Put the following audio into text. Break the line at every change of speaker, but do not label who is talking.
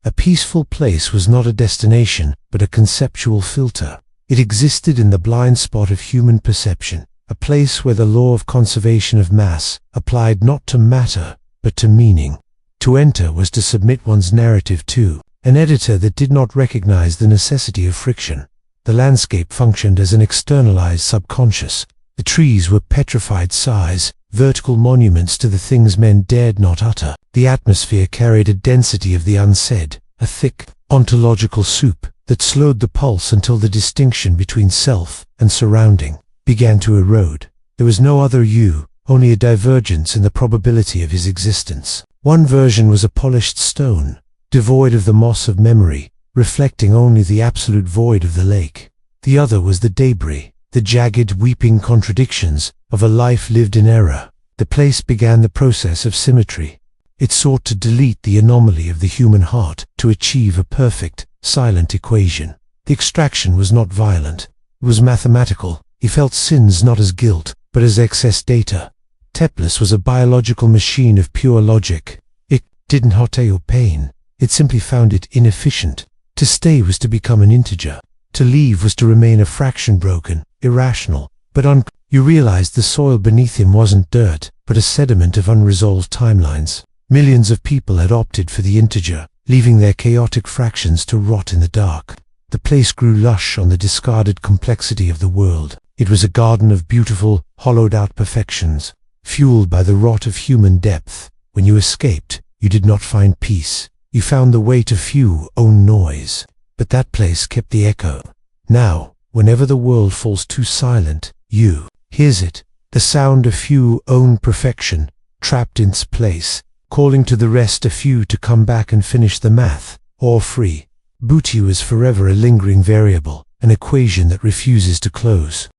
A peaceful place was not a destination, but a conceptual filter. It existed in the blind spot of human perception, a place where the law of conservation of mass applied not to matter, but to meaning. To enter was to submit one's narrative to an editor that did not recognize the necessity of friction. The landscape functioned as an externalized subconscious. The trees were petrified sighs, vertical monuments to the things men dared not utter. The atmosphere carried a density of the unsaid, a thick, ontological soup that slowed the pulse until the distinction between self and surrounding began to erode. There was no other you, only a divergence in the probability of his existence. One version was a polished stone, devoid of the moss of memory, reflecting only the absolute void of the lake. The other was the debris, the jagged, weeping contradictions of a life lived in error. The place began the process of symmetry. It sought to delete the anomaly of the human heart to achieve a perfect, silent equation. The extraction was not violent. It was mathematical. He felt sins not as guilt, but as excess data. Teplis was a biological machine of pure logic. It didn't hate or pain. It simply found it inefficient. To stay was to become an integer. To leave was to remain a fraction broken, irrational, but You realized the soil beneath him wasn't dirt, but a sediment of unresolved timelines. Millions of people had opted for the integer, leaving their chaotic fractions to rot in the dark. The place grew lush on the discarded complexity of the world. It was a garden of beautiful, hollowed-out perfections, fueled by the rot of human depth. When you escaped, you did not find peace. You found the way to few own noise. But that place kept the echo. Now, whenever the world falls too silent, you hears it, the sound of few own perfection, trapped in its place, calling to the rest a few to come back and finish the math, or free. Booty is forever a lingering variable, an equation that refuses to close.